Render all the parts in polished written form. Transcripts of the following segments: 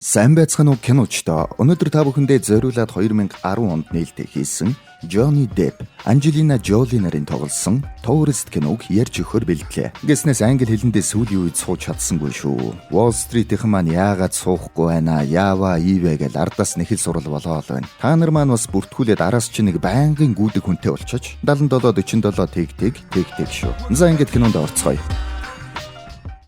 Сайн байцгаана уу киночтой. Өнөөдөр та бүхэндээ зориулаад 2010 онд нээлттэй хийсэн Johnny Depp, Angelina Jolie нарын тоглосон Tourist киног ярьж өгөхөөр бэлдлээ. Гэснээс англи хэлэндээ сүүлийн үед сууж чадсангүй шүү. Wall Street-ийн маань яагаад суухгүй байна? Яава ивэ гэж ардаас нэхэл сурал болоо л байна. Та нар маань бас бүртгүүлээд араас чи нэг байнгын гүдэг хүнтэй болчихож 77 47 тэг шүү. За ингээд кинонд орцгоё.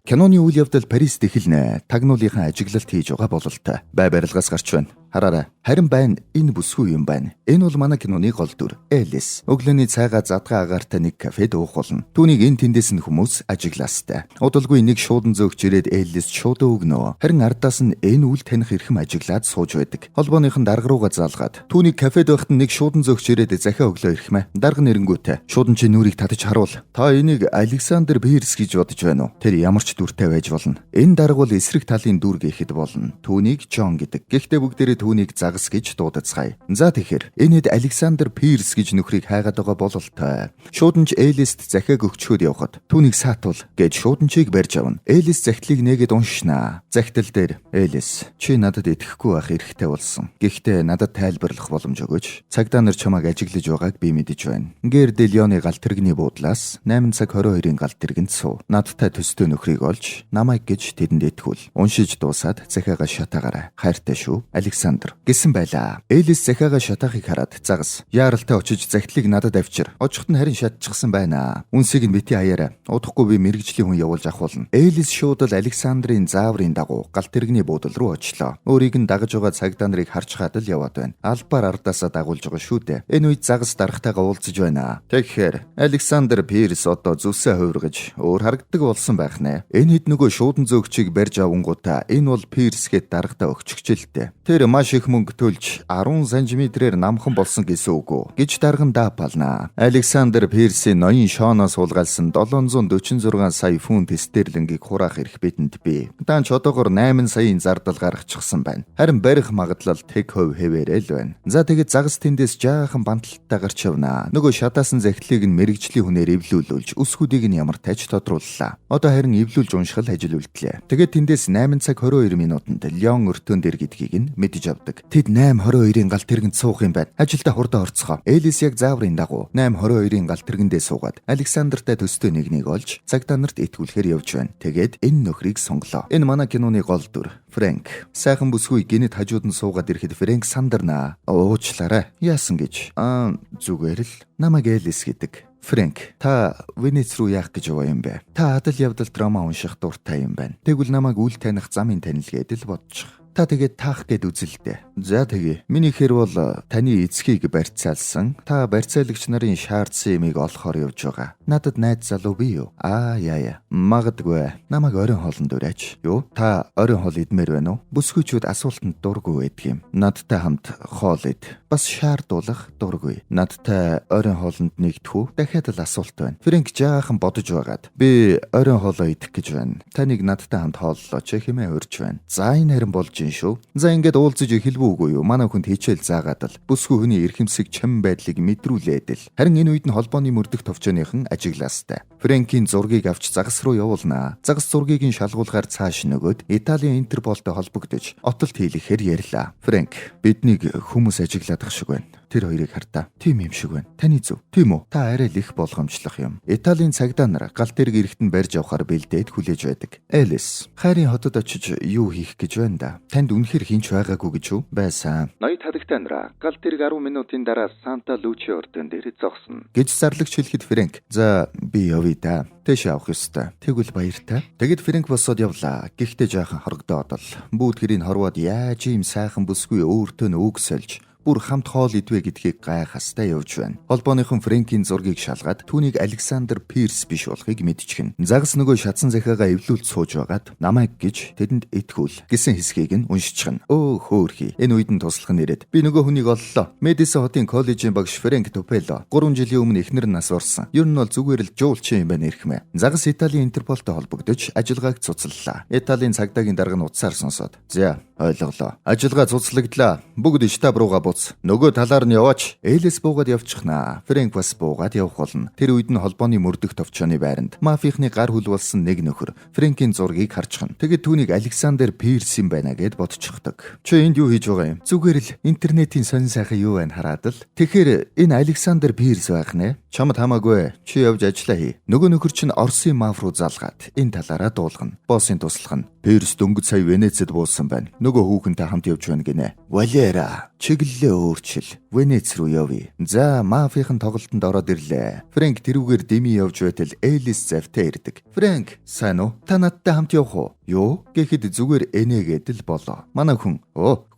Киноны үйл явдал Парист эхэлнэ. Тагнуулынхаа ажиглалт хийж байгаа бололтой. Бай барилгаас гарч байна. Хараарай. Харин байна энэ бүсгүй юм байна. Энэ бол манай киноны гол дүр. Элис. Өглөөний цайгаа задгаа агаартай нэг кафед уух болно. Түүнийг энэ тэндээс нь хүмүүс ажиглаастай. Удалгүй нэг шуудан зөөгч ирээд Элис шууд өгнө. Харин ардаас нь энэ үйл таних эрхэм ажиглаад сууж байдаг. Холбооныхон дарга руугаа заалгаад түүнийг кафед байхад нэг шуудан зөөгч ирээд захиа өглөө ирхмэ. Дарга нэрэнгүүтээ. Шуудан чи нүрийг татаж харуул. Та энийг Александр Пирс гэж бодож байна уу? Тэр ямар ч дүртэй байж болно. Энэ дарга бол эсрэг талын дүр гэхэд болно. Түүнийг Джон гэдэг. Гэхдээ бүгдээрээ түүнийг загас гэж дуудацгаая. За тэгэхээр энэд Александр Пирс гэж нөхрийг хайгаад байгаа бололтой. Шууданч Элист захиаг өгчхөд явхад түүнийг саатуул гэж шууданчийг барьж авна. Элис захидлыг нээгээд уншнаа. Захидал дээр Элис чи надад итгэхгүй байх эрхтэй болсон. Гэхдээ надад тайлбарлах боломж өгөөч. Цагдаа нар чамайг ажиглаж байгааг би мэдэж байна. Гэр Делионы галт тэрэгний буудлаас 8 цаг 22-ын галт тэргэнд суу. Надтай төстэй нөхрийг олж намайг гэж тэдэнд итгүүл. Уншиж дуусаад захиагаа шатаагаарай. Хайртай шүү. Александр гэсэн байлаа. Элис захиагаа шатаахыг хараад загас. Яаралтай очиж захидлыг надад авчир. Очихт нь харин шатчихсан байна. Үнсийг нь бити хаяарай. Удахгүй би мэрэгжлийн хүн явуулж авахулна. Элис шууд л Александрын зааврын дагуу галт тэрэгний буудлын руу очлоо. Өөрийг нь дагаж байгаа цагдаа нарыг харж хаад л яваад байна. Албаар ардаасаа дагуулж байгаа шүү дээ. Энэ үед загас дарагтайгаа уулзаж байна. Тэгэхээр Александр Пирс одоо зүсээ хувиргаж өөр харагддаг болсон байх нэ. Энэ хэд нөгөө шуудан зөөгчийг барьж авангуудаа энэ бол Пирс гэд дарагтаа өгчгчэлтэй. Тэр маш их мөнгө төлж 10 см-ээр намхан болсон гэсэн үг үү гэж дарган даапалнаа. Александр Пирсийн ноён Шоноос суулгаалсан 746 сая фунт стерлингийг хураах эрх бидэнд бий. Даанч одоогоор 8 саяын зардал гаргачихсан байна. Харин барих магадлал тэг хөв хэвээрэл байна. За тэгээд загас тэндээс жаахан банталттай гарч явнаа. Нөгөө шатаасан захидлыг нь мэрэгжлийн хүнээр эвлүүлүүлж өсгүүдийг нь ямар тач тодрууллаа. Одоо харин эвлүүлж уншгал ажил үйлдлээ. Тэгээд тэндээс 8 цаг 22 минутанд Леон өртөөн дээр гэдгийг нь мэдэж авдаг. Тэд 8:22-ын галт тэргэнд суух юм байна. Ажилдаа хурдан орцгоо. Элис яг зааврын дагуу 8:22-ын галт тэргэндээ суугаад Александртай төстэй нэгнийг олж цагдаа нарт итгүүлэхээр явж байна. Тэгээд энэ нөхрийг сонглоо. Энэ манай киноны гол дүр. Фрэнк. Сайхан бүсгүй гинэт хажууд нь суугаад ирэхэд Фрэнк сандарнаа. Уучлаарай. Яасан гэж. Зүгээр л намайг Элис гэдэг. Фрэнк, та Венец руу яах гэж яваа юм бэ? Та адал явдал драма унших дуртай юм байна. Тэгвэл намайг үл таних замын танил гэдэл бодчих. Та тэгээд таах гэд үзэлдэ. За тэгээ. Минийхэр бол таны эцгийг барьцаалсан. Та барьцаалагч нарын шаардсан юмыг олохоор явж байгаа. Надад найз залуу бий юу? Яа. Магадгүй. Намайг оройн хоолнд ураач. Юу? Та оройн хоол идмээр байна уу? Бүсгүйчүүд асуултанд дургүй байдаг юм. Надтай хамт хоол ид. Бас шаардуулах дургүй. Надтай оройн хоолнд нэгдэх үү? Дахиад л асуулт байна. Фрэнк жаахан бодож байгаад. Би оройн хоолоо идэх гэж байна. Таныг надтай хамт хооллооч хэмээн урьж байна. За энэ харин болж шүү. За ингээд уулзаж эхэлвэ үгүй юу? Манай хүнд хичээл заагаад л бүсгүй хүний эрхэмсэг чим байдлыг мэдрүүлээд л. Харин энэ үед нь холбооны мөрдөх товчооныхан ажиглаастай. Фрэнкийн зургийг авч загас руу явуулнаа. Загас зургийг нь шалгуулахаар цааш нөгөөд Италийн Интерполтой холбогдож отолт хийлгэхээр ярьлаа. Фрэнк, биднийг хүмүүс ажиглаад шиг байна. Тэр хоёрыг хартаа. Тийм юм шиг байна. Таны зөв. Тийм үү? Та арай л их болгоомжлох юм. Италийн цагдаа нар галт тэрэг эрэхтэн барьж авахар бэлдээд хүлээж байдаг. Элис, хайрын хотод очиж юу хийх гэж байна да? Танд үнэхээр хинч байгаагүй гэж үү? Байсан. Ноёд хадагтай нараа галт тэрэг 10 минутын дараа Санта Лучи ордон дээр зогсно. Гэж зарлагч хэлэхэд Фрэнк, за би явъя да. Тэш авах ёстой. Тэгвэл баяртай. Тэгэд Фрэнк босоод явлаа. Гэхдээ жаахан хорогдоод л бүүтгэрийг хорвоод яаж ийм сайхан бүсгүй өөртөө үг сольж бүр хамт хоол идвэ гэдгийг гайхастай явж байна. Холбооныхон Фрэнкийн зургийг шалгаад түүнийг Александр Пирс биш болохыг мэдчихнэ. Загас нөгөө шатсан захиагаа эвлүүлж сууж байгаад намайг гэж тэдэнд итгүүл гэсэн хэсгийг нь уншчихна. Хөөрхий. Энэ үед нь туслах нь ирээд би нөгөө хүнийг оллоо. Мэдисон хотын коллежийн багш Фрэнк Тупелло 3 жилийн өмнө эхнэр нь нас орсон. Ер нь бол зүгээр л жуулчин юм байна эрхмэ. Загас Италийн Интерполтой холбогдож ажиллагааг цуцлалаа. Италийн цагдаагийн дарга нь утсаар сонсоод. За ойлголоо. Ажиллагаа цуцлагдлаа. Бүгд штаб руугаа буц. Нөгөө талаар нь яваач. Элис буугаад явчихнаа. Фрэнк бас буугаад явах болно. Тэр үед нь холбооны мөрдөх товчооны байранд мафийнхны гар хүл болсон нэг нөхөр Фрэнкийн зургийг харчихна. Тэгээд түүнийг Александр Пирс юм байна гэд бодчихдог. Чи энд юу хийж байгаа юм? Зүгээр л интернетийн сонин сайхан юу байна хараад л. Тэгэхээр энэ Александр Пирс байх нэ. Чамд хамаагүй. Чи явж ажиллаа хий. Нөгөө нөхөр чинь Оросын маф руу залгаад энэ талаараа дуулгана. Боссын туслах нь Пирс дөнгөж сая Венецэд буусан байна. Нөгөө хүүхэнтэй хамт явж байна гинэ. Валера, чиглэлээ өөрчил. Венец руу явъя. За, мафийн тоглолтод ороод ирлээ. Фрэнк тэрүүгээр дими явж байтал Элис завтай ирдэг. Фрэнк, сайн уу? Та надтай хамт явах уу? Юу? Гэхэд зүгээр энэгээд л болоо. Манай хүн,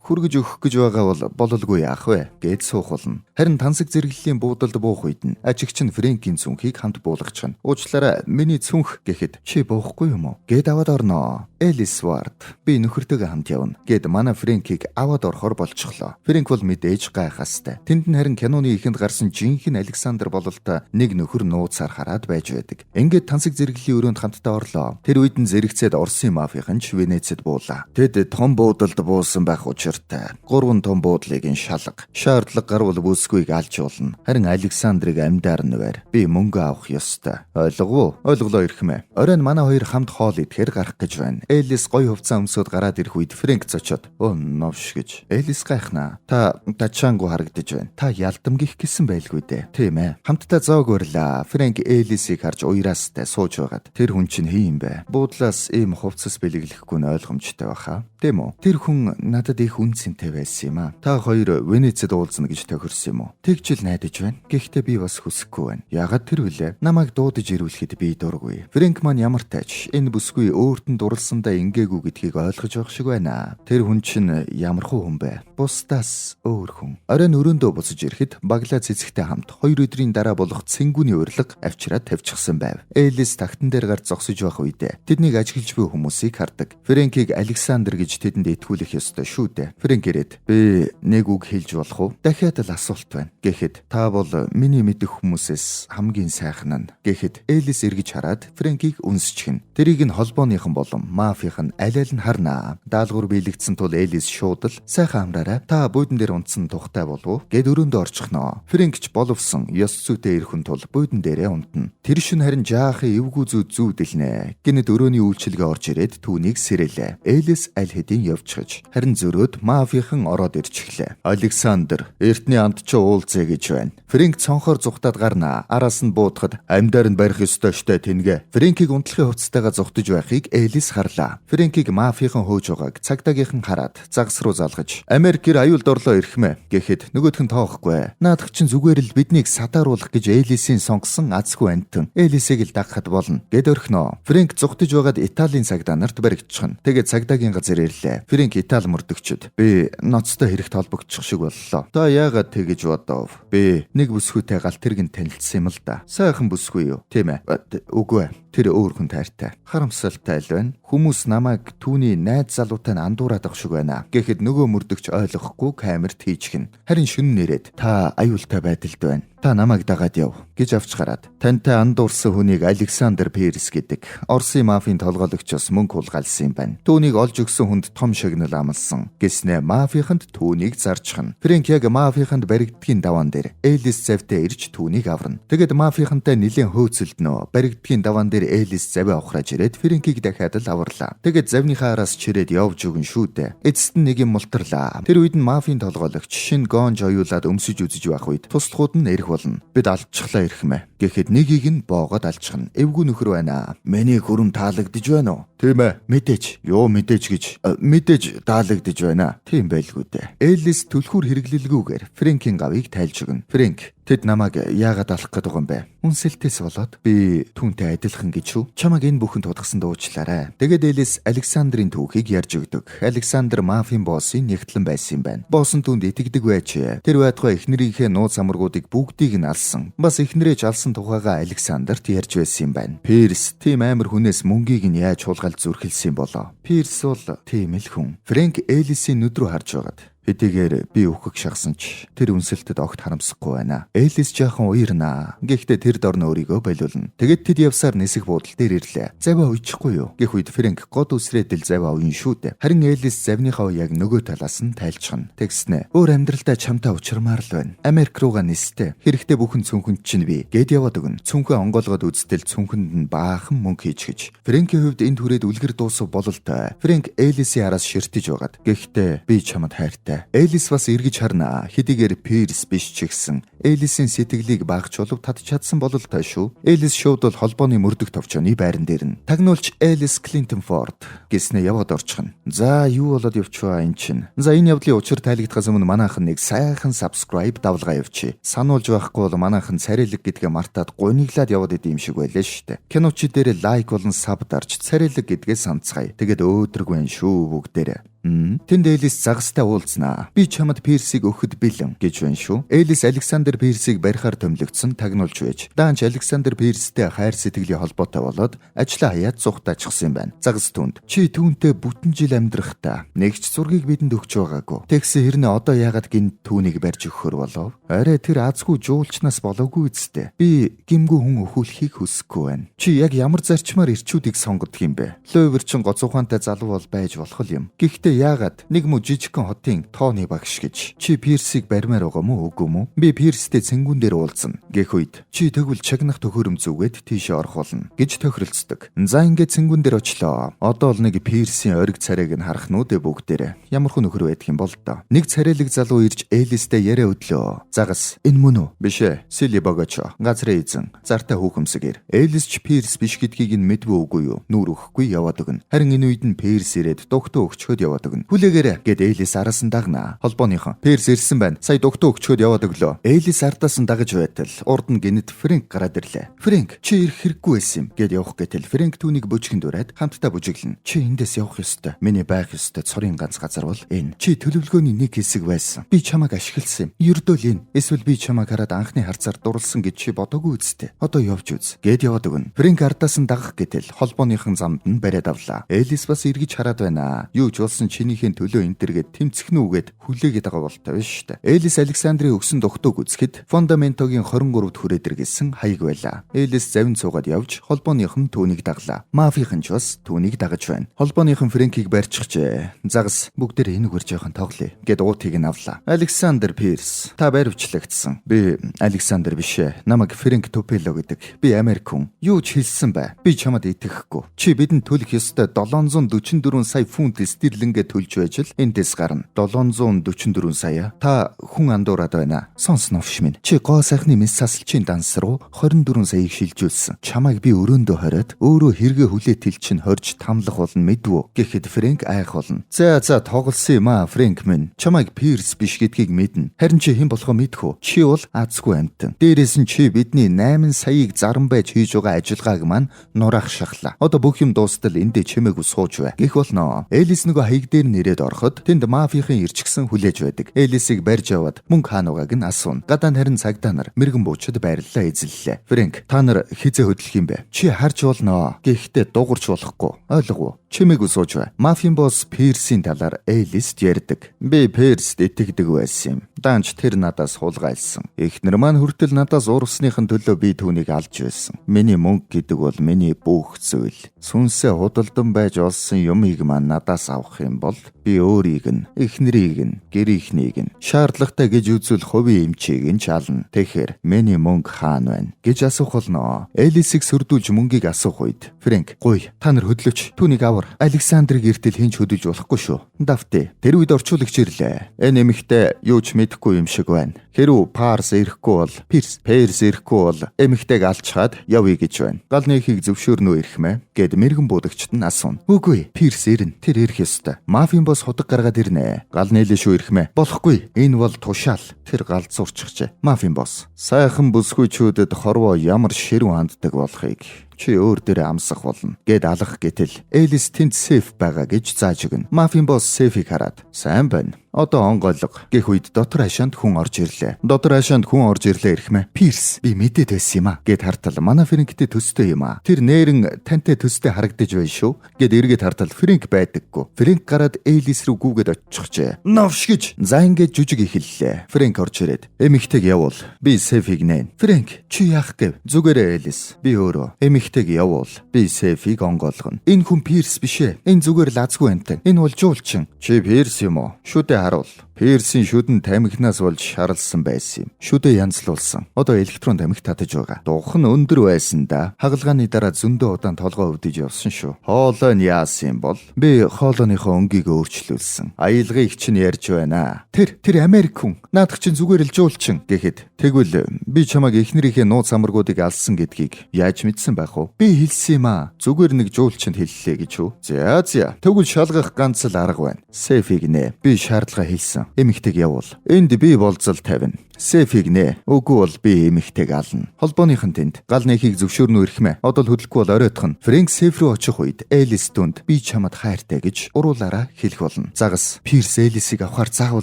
хүргэж өгөх гэж байгаа бол бололгүй яах вэ гэд суух болно. Харин тансаг зэрэглэлийн буудалд буух үед нь ажигч нь Фрэнкийн цүнхийг хамт буулгачихна. Уучлаарай, миний цүнх гэхэд чи буухгүй юм уу? Гэд аваад орноо. Элис Вард, би нөхөртөөгөө хамт явна гэд манай Фрэнкийг аваад орохоор болчихлоо. Фрэнк бол мэдээж гайхастай. Тэнд нь харин киноны ихэнд гарсан жинхэнэ Александр бололтой нэг нөхөр нууцаар хараад байж байдаг. Ингээд тансаг зэрэглэлийн өрөөнд хамтдаа орлоо. Тэр үед нь зэрэгцээд Оросын мафийн ч Венецэд буулаа. Тэд том буудалд буусан байх учраас 3 том буудлыг ин шалга. Шаардлага гарвал бүсгүйг алж болно. Харин Александрыг амьдаар нь байр. Би мөнгө авах ёстой. Ойлголоо ирхмэ. Оройн манай хоёр хамт хоол идэхээр гарах гэж байна. Элис гоё хувцас өмсөд гараад ирэх үед Фрэнк зочоод новш гэж. Элис гайхнаа. Та чангу харагдаж байна. Та ялдам гих гэсэн байлгүй дээ. Тийм ээ. Хамтдаа зоог өрлөө. Фрэнк Элисийг харж уяраастай сууж байгаад. Тэр хүн чинь хий юм бэ? Буудлаас ийм хувцас бэлэглэхгүй нь ойлгомжтой баха. Тийм үү? Тэр хүн надад их үнцэнтэй байсан юм аа. Та хоёр Венецэд уулзна гэж тохирсон юм уу? Тэгж л найдаж байна. Гэхдээ би бас хүсэхгүй байна. Ягаад тэр вүлээ? Намайг дуудаж ирүүлэхэд би дургүй. Фрэнк маань ямар тач энэ бүсгүй өөрт нь дурлсандаа ингээгүй гэдгийг ойлгож байх шиг байна. Тэр хүн чинь ямар хүн бэ? Бусдаас өөр хүн. Оройн өрөөндөө буцаж ирэхэд баглаа цэцэгтэй хамт 2 өдрийн дараа болох цэнгүүний урилга авчираад тавьчихсан байв. Элис тагтан дээр гарч зогсож байх үедээ тэднийг ажиглаж буй хүмүүсийг хардаг. Фрэнкийг Александр гэж тэдэнд итгүүлэх ёстой шүү дээ. Фрэнк ирээд би нэг үг хэлж болох уу? Дахиад л асуулт байна. Гэхэд та бол миний мэдэх хүмүүсээс хамгийн сайхан нь. Гэхэд Элис эргэж хараад Фрэнкийг үнсчихнэ. Тэрийг нь холбооныхан болон мафийн аль аль нь харнаа. Даалгавар биелэгдсэн тул Элис шууд л сайхан амраарай. Та буудан дээр унтсан тухтай болов уу? Гэд өрөөндөө орчихноо. Фрэнк ч боловсон ёс зүйтэй ирэхүн тул буудан дээрээ унтна. Тэр шин харин жаахан эвгүй зүүдэлнэ. Гэнэт өрөөний үйлчилгээ орж ирээд түүнийг сэрэлээ. Элис аль хэдийн явчихж харин зөрөөд мафийн ороод ирчихлээ. Александр, эртний амт ч уулзъя гэж байна. Фрэнк цонхоор зүхтаад гарнаа. Араас нь буутахад амьдаар нь барих ёстой штэ тэнгэ. Фрэнкийг унтлахын хувцастайгаа зүхтэж байхыг Элис харлаа. Фрэнкийг мафийн хөөж байгааг цагдаагийнхан хараад загас руу залгаж Америкээр аюулд орлоо ирхмэ гэхэд нөгөөх нь тоохгүй. Наадах чинь зүгээр л биднийг садааруулах гэж Элисийн сонгосон азгүй антан. Элисийг л дагахад болно гэд орхиноо. Фрэнк зүхтэж байгаад Италийн цагдаа нарт баригдчихна. Тэгээд цагдаагийн газар ирлээ. Фрэнк Итали мөрдөгчд би ноцтой хэрэгт холбогдчих шиг боллоо. Та яагаад тэгэж бодов? Би нэг бүсгүйтэй галт тэрэг танилцсан юм л да. Сайхан бүсгүй юу? Тийм ээ. Үгүй. Тэр өөр хүн тайртай. Харамсалтай л байна. Хүмүүс намайг түүний найз залуутай андуураад ах шиг байна. Гэхэд нөгөө мөрдөгч ойлгохгүй камерт хийчихнэ. Харин шүн нэрээд та аюултай байдалд байна. Та намайг дагаад яв гэж авч гараад тантай андуурсан хүнийг Александр Пирс гэдэг Оросын мафийн толгойлогчоос мөнгө хулгайлсан юм байна. Түүнийг олж өгсөн хүнд том шагнал амлсан. Гэснээ мафийнханд түүнийг зарчихна. Фрэнк яг мафийнханд баригдгийн даваан дээр Элис завтай ирж түүнийг аварна. Тэгэд мафийнхантай нэлээд хөөцөлднө. Баригдгийн даваан дээр Элис завь авахраж ирээд Фрэнкийг дахиад л аварлаа. Тэгэд завныхаа араас чирээд явж өгөн шүү дээ. Эцэст нь нэг юм мултарлаа. Тэр үед нь мафийн толгойлогч шин гонж оюулаад өмсөж үзэж байх үед туслахууд нь эрх болно. Бид алчглаа ирхмэ. Гэхэд нэгийг нь боогод алчхна. Эвгүй нөхөр байна. Миний хүрэн таалагдж байна уу? Тийм ээ. Мэдээж. Юу мэдээж гэж. Мэдээж таалагдж байна. Тийм байлгүй дээ. Элис түлхүүр хэрэглэлгүйгээр Фрэнкийн гавыг тайлж өгнө. Фрэнк, тэд намайг яагаад алах гэдэг юм бэ? Үнсэлтээс болоод би түүнтэй адилхан гэж үү? Чамайг энэ бүхэнд тутгасан дуучлаарай. Тэгээд Элис Александрийн түүхийг ярьж өгдөг. Александр мафийн боссын нэгтлэн байсан юм байна. Босс нь түүнд итгэдэг байж. Тэр байтугай эхнэрийнхээ нууц амаргуудыг бүгдийг нь алсан. Бас эхнэрээ ч алсан тухайга Александрт ярьж байсан юм байна. Пирс тийм амар хүнээс мөнгийг нь яаж хулгайлж зүрхэлсэн юм болоо. Пирс бол тийм л хүн. Фрэнк Элисийн нүд рүү харж байгаад Хэдийгээр би үхэх шахсан ч тэр үнсэлтэд огт харамсахгүй байна. Элис жаахан уярнаа. Гэхдээ тэр дорн өөрийгөө байлуулна. Тэгэд тэд явсаар нисэх буудал дээр ирлээ. Заваа уйчихгүй юу? Гэх үед Фрэнк год үсрээдэл заваа уйн шүү дээ. Харин Элис завныхаа яг нөгөө талаас нь тайлчхна. Тэгснэ. Өөр амьдралдаа чамтай учрамаар л байна. Америк руугаа нистэй. Хэрэгтэй бүхэн цүнхэнд чинь би гээд яваад өгнө. Цүнхээ онгоолгоод үзтэл цүнхэнд нь баахан мөнгө хийж гэж. Фрэнкийн хувьд энэ түрээд үлгэр дуусах бололтой. Фрэнк Элисийн араас ширтэж байгаад. Гэхдээ би чамд хайртай. Элис бас эргэж харна. Хэдийгээр Пирс биш ч гэсэн Элисийн сэтгэлийг багч болов татж чадсан бололтой шүү. Элис шууд бол холбооны мөрдөх товчооны байран дээр нь тагнуулч Элис Клинтон Форд гэснээ яваад орчихно. За юу болоод явчихваа эн чинь. За энэ явдлын учир тайлгдахаас өмнө манайхан нэг сайхан subscribe давлгаа явуучих. Сануулж байхгүй бол манайхан царайлаг гэдгээ мартаад гуниглаад яваад идэм шиг байлаа шүү дээ. Киночи дээр лайк болон саб дарж царайлаг гэдгээ санацгаая. Тэгээд өөдрөг байна шүү бүгдээрээ. Тэнд Элис загастай уулзнаа. Би чамд Пирсийг өгөхөд бэлэн гэж байна шүү. Элис Александр Пирсийг барихаар томилогдсон тагнуулж байж. Даанч Александр Пирстэй хайр сэтгэлийн холбоотой болоод ажлаа хаяад зүхтаачихсан юм байна. Загас түнд чи түүнтэй бүтэн жил амьдрах та. Нэгч зургийг бидэнд өгч байгаагүй. Тэгсэн хэрнээ одоо яагаад гин түүнийг барьж өгөхөр болов? Арай тэр азгүй жуулчнаас болоогүй үсттэй. Би гимгүү хүн өхүүлэхийг хүсэхгүй байна. Чи яг ямар зарчмаар ирчүүдийг сонгодог юм бэ? Ловер чин гоц ухаантай залуу бол байж болох юм. Гэхдээ яагаад нэг муу жижигхэн хотын тооны багш гэж чи Пирсийг барьмаар байгаа мó үгүй мó? Би Пирстэй цэнгүүн дээр уулзсан. Гэх үед чи тэгвэл чагнах төхөөрөм зүгээд тийшээ орох болно гэж тохиролцдог. За ингээд цэнгүүн дээр очлоо. Одоо л нэг Пирсийн ориг царайг нь харах нүдэ бүгдээрээ. Ямар хүн нөхөр байдаг юм бол доо. Нэг царайлаг залуу ирж Элистэй яриа өдлөө. Загас энэ мөн үү? Биш ээ. Сили богочо. Газрын эзэн. Зартаа хүүхэмсгэр. Элис ч Пирс биш гэдгийг нь мэдвэ үгүй юу? Нүүр өгөхгүй яваад өгнө. Харин энэ үед нь Пирс ирээд дугтуу өгчхөд яваад өгнө. Хүлээгээрэй гэд Элис араас нь дагнаа. Холбооныхон Пирс ирсэн байна. Сая дугтуу өгчхөд яваад өглөө. Элис ардаас нь дагаж байтал урд нь гинэт Фрэнк гараад ирлээ. Фрэнк чи ирэх хэрэггүй байсан юм гэд явах гэтэл Фрэнк түүнийг бөжгөн дураад хамтдаа бүжиглэн. Чи эндээс явах ёстой. Миний байх ёстой цорын ганц газар бол энэ. Чи төлөвлөгөөний нэг хэсэг байсан. Би чамайг ашигласан юм. Ердөө л энэ. Эсвэл би чамайг хараад анхны харцаар дурлсан гэж чи бодоогүй үсттэй. Одоо явж үз гэд яваад өгнө. Фрэнк ардаас нь дагах гэтэл холбооныхон замд нь бариад авлаа. Элис бас эргэж хараад байна. Юу ч болсон чинийхээ төлөө энтергээд тэмцэхнүүгээд хүлээгээд байгаа болтой биш шүү дээ. Элис Александрийн өгсөн дугтууг үзэхэд Фондаментогийн 23-д хүрээдэр гэсэн хаяг байлаа. Элис завин цуугаад явж холбооныхон түүнийг даглаа. Мафийн ч бас түүнийг дагаж байна. Холбооныхон Фрэнкийг барьчихжээ. Загас бүгдээр энэ хөр жоохон тоглоё гэд уутыг нь авлаа. Александр Пирс та баривчлагдсан. Би Александр биш ээ. Намайг Фрэнк Тупело гэдэг. Би Америк хүн. Юу ч хэлсэн бай. Би чамд итгэхгүй. Чи бидэнд төлөх ёстой 744 сая фунт стерлингээ төлж байж л эндээс гарна. 744 сая. Та хүн андуураад байна. Сонсноош минь. Чи гоо сайхны мессасалчийн данс руу 24 саяыг шилжүүлсэн. Чамайг би өрөөндөө хориод өөрөө хэрэгэ хүлээтэл чинь хорж тамлах болно мэдвүү. Гэхэд Фрэнк айх болно. За тоглосон юм аа Фрэнк минь. Чамайг Пирс биш гэдгийг мэднэ. Харин чи хэн болохоо мэдхүү. Чи бол азгүй амтан. Дээрээс нь чи бидний 8 саяыг заран байж хийж байгаа ажиллагааг маань нураах шахлаа. Одоо бүх юм дуустал эндээ чимээгүй сууж бай. Гэх болно. Элис нөгөө хаяг дээр нэрээд ороход тэнд мафийн ирчгсэн хүлээж байдаг. Элисийг барьж аваад мөнгө хаануугааг нь асууна. Гадаа нарийн цагдаа нар мэрэгэн буучид байрлалаа эзэллээ. Фрэнк та нар хизээ хөдлөх юм бэ? Чи харж болно. Гэхдээ дуурч болохгүй. Ойлгов уу? Чимээгүй сууж бай. Мафийн босс Пирсийн талаар Элист ярьдаг. Би Пирст итгэдэг байсан юм. Даанч тэр надаас хулгайлсан. Эхнэр маань хүртэл надаас урсныхын төлөө би түүнийг алж байсан. Миний мөнгө гэдэг бол миний бүх зүйл. Сүнсээ худалдан байж олсон юмыг маань надаас авах юм бол би өөрийг нь, эхнэрийг нь, гэрийнхнийг нь шаардлагатай гэж үзвэл хувийн эмчийг нь чална. Тэгэхээр миний мөнгө хаана байна гэж асуух болно. Элисийг сөрдүүлж мөнгийг асуух үед Фрэнк, "Гуй, та нар хөдлөж түүнийг авар. Александрыг эртэл хинч хөдөлж болохгүй шүү." Давтэ. Тэр үед орчуулагч ирлээ. Энэ эмэгтэй юу ч мэдэхгүй юм шиг байна. Хэрв Парс ирэхгүй бол Пирс ирэхгүй бол эмэгтэйг алчхаад явъя гэж байна. Гал нэхийг зөвшөөрнө үү ирэх мэ гэд мэрэгэн буудагчд нь асууна. "Үгүй, Пирс ирнэ. Тэр ирэх ёстой. Мафийн босс худаг гаргаад ирнэ. Гал нээлээ шүү ирэх мэ." "Болохгүй. Энэ бол тушаал." Тэр гал зурчихжээ. Мафийн босс, "Сайхан бүсгүйчүүдэд хорвоо ямар ширүүн ханддаг болохыг чи өөр дээрээ амсах болно гэд алах гэтэл Элис тэнд сейф байгаа гэж зааж өгнө. Мафийн босс сейфийг хараад "Сайн байна. Одоо онгойлго гэх үед дотор хашаанд хүн орж ирлээ. Дотор хашаанд хүн орж ирлээ ирхмэ. Пирс би мэдээд байсан юм а гэд хартал манай Фрэнктэй төстэй юм а. Тэр нээрэн тантай төстэй харагдаж байна шүү гэд эргээд хартал Фрэнк байдаггүй. Фрэнк гараад Элис рүү гүгээд очихжээ. Навш гэж за ингээд жүжиг эхэллээ. Фрэнк орж ирээд эмэгтэйг явуул. Би Сефиг нээн. Фрэнк чи яах гэв? Зүгээрээ Элис. Би өөрөө эмэгтэйг явуул. Би Сефиг онгойлгоно. Энэ хүн Пирс биш ээ. Энэ зүгээр лазгүй энтэн. Энэ бол жуулчин. Чи Пирс юм уу? Шүдэ харуул. Пирсийн шүдэн тамхинаас болж шаралсан байсан юм. Шүдэ янзлуулсан. Одоо электрон тамхи татаж байгаа. Дух нь өндөр байсан да. Хагалгааны дараа зөндөө удаан толгой өвдөж явсан шүү. Хоолой нь яасан юм бол би хоолойныхоо өнгийг өөрчлүүлсэн. Аялгыг чинь ярьж байна. Тэр Америк хүн. Наадах чинь зүгээр л жуулчин гэхэд тэгвэл би чамайг эхнэрийнхээ нууц амаргуудыг алсан гэдгийг яаж мэдсэн байх вэ? Би хэлсэн юм аа. Зүгээр нэг жуулчинд хэллээ гэж үү? За. Тэгвэл шалгах ганц л арга байна. Сефиг нэ. Би шаардлага хэлсэн. Эмэгтэйг явуул. Энд би болцол тавина. Сефиг нэ. Үгүй бол би эмэгтэйг ална. Холбооныхон тэнд гал нэхийг зөвшөөрнө ирхмэ. Одоо л хөдөлгөхгүй бол оройтхон. Фрэнк Сеф рүү очих үед Элис түнд би чамд хайртай гэж уруулаараа хэлэх болно. Загас Пирс Элисийг авахар заавал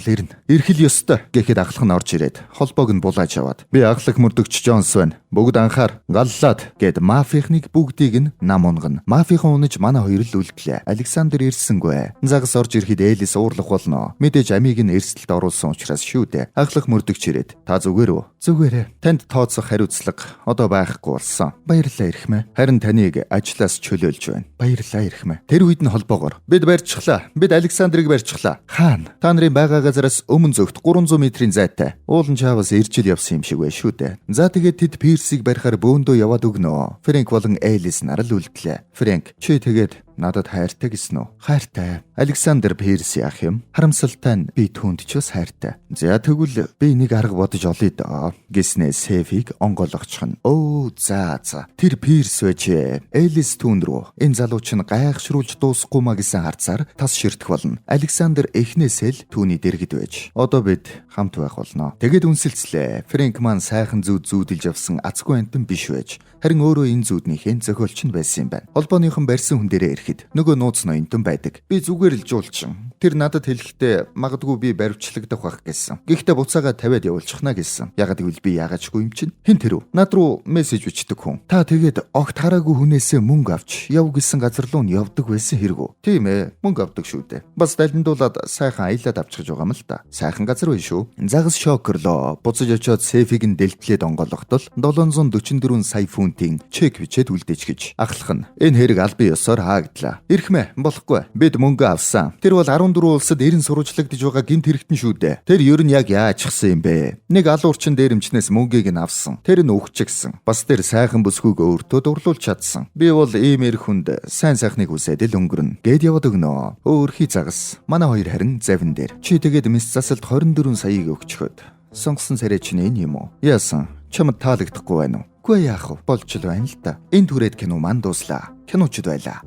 ирнэ. Ирхэл ёстой гэхэд ахлах нь орж ирээд холбоог нь булааж аваад би ахлах мөрдөгч Джонс байна. Бүгд анхаар галлаад гэд мафийнхныг бүгдийг нь нам унгана. Мафийнхан унаж манай хоёр л үлдлээ. Александр ирсэнгүй. Загас орж ирэхэд Элис уурлах болно. Мэдээж амийг нь эрсдэлд оруулсан учраас шүү дээ. Ахлах мөрдөгч ирээд та зүгээр үү? Зүгээрээ. Танд тооцох хариуцлага одоо байхгүй болсон. Баярлалаа ирхмэ. Харин таныг ажлаас чөлөөлж байна. Баярлалаа ирхмэ. Тэр үед нь холбоогоор бид барьчихлаа. Бид Александрыг барьчихлаа. Хаана? Та нарын байгаа газараас өмнө зөвхт 300 метрийн зайтай. Уулын чааваас иржил явсан юм шиг байна шүү дээ. За тэгээд тэд Пирсийг барихаар бөөндөө яваад өгнө. Фрэнк болон Элис нар л үлдлээ. Фрэнк чи тэгээд надад хайртай гэсэн үү? Хайртай. Александр Пирс яах юм? Харамсалтай нь би түүнд ч бас хайртай. За тэгвэл би нэг арга бодож олъё доо. Гэснээ Сефиг онгойлгочихно. За. Тэр Пирс байж Элис түүнд рүү. Энэ залууч нь гайхшруулж дуусахгүй маа гэсэн харцаар тас ширтэх болно. Александр эхнээсээ л түүний дэргэд байж. Одоо бид хамт байх болно. Тэгэд үнсэлцлээ. Фрэнк маань сайхан зүүдэлж авсан азгүй антан биш байж. Харин өөрөө энэ зүүднийхэн зохиолч нь байсан юм байна. Холбооныхон барьсан хүн дээрээ ирэхэд нөгөө нууц ноёнтон байдаг. Би зүгээр л жуулчин. Тэр надад хэлэхдээ магадгүй би баривчлагдах байх гэсэн. Гэхдээ буцаага тавиад явуулчихна гэсэн. Ягаад гэвэл би яагаачгүй юм чинь. Хэн тэр үү? Над руу мессеж бичдэг хүн. Та тэгээд огт хараагүй хүнээсээ мөнгө авч яв гэсэн газар руу нь явдаг байсан хэрэг үү? Тийм ээ. Мөнгө авдаг шүү дээ. Бас далиндуулаад сайхан аялаад авчихж байгаа юм л та. Сайхан газар байна шүү. Загас шокерлоо. Буцаж очиод Сефиг нь дэлтлээд онгойлгохтол 744 сая фунтын чек бичээд үлдээж гэж. Ахлах нь энэ хэрэг албан ёсоор хаагдлаа. Ирхмэ болохгүй. Бид мөнгө авсан. Тэр бол 14 улсад 90 сурвалжлагдж байгаа гинт хэрэгтэн шүү дээ. Тэр ер нь яг яачихсан юм бэ? Нэг алуурчин дээрэмчнээс мөнгийг нь авсан. Тэр нь өгчихсэн. Бас тэр сайхан бүсгүйг өөртөө дурлуулж чадсан. Би бол ийм эр хүнд сайн сайхныг үсээд л өнгөрнө. Гэд яваад өгнө. Өөрхий загас. Манай хоёр харин завин дээр. Чи тэгээд мис засалд 24 саяыг өгчхөд. Сонгосон царай чинь энэ юм уу? Яасан? Чамд таалагдахгүй байна уу? Үгүй яах вэ? Болж л байна л да. Энэ түрээд кино маань дуслаа. Киночд байлаа.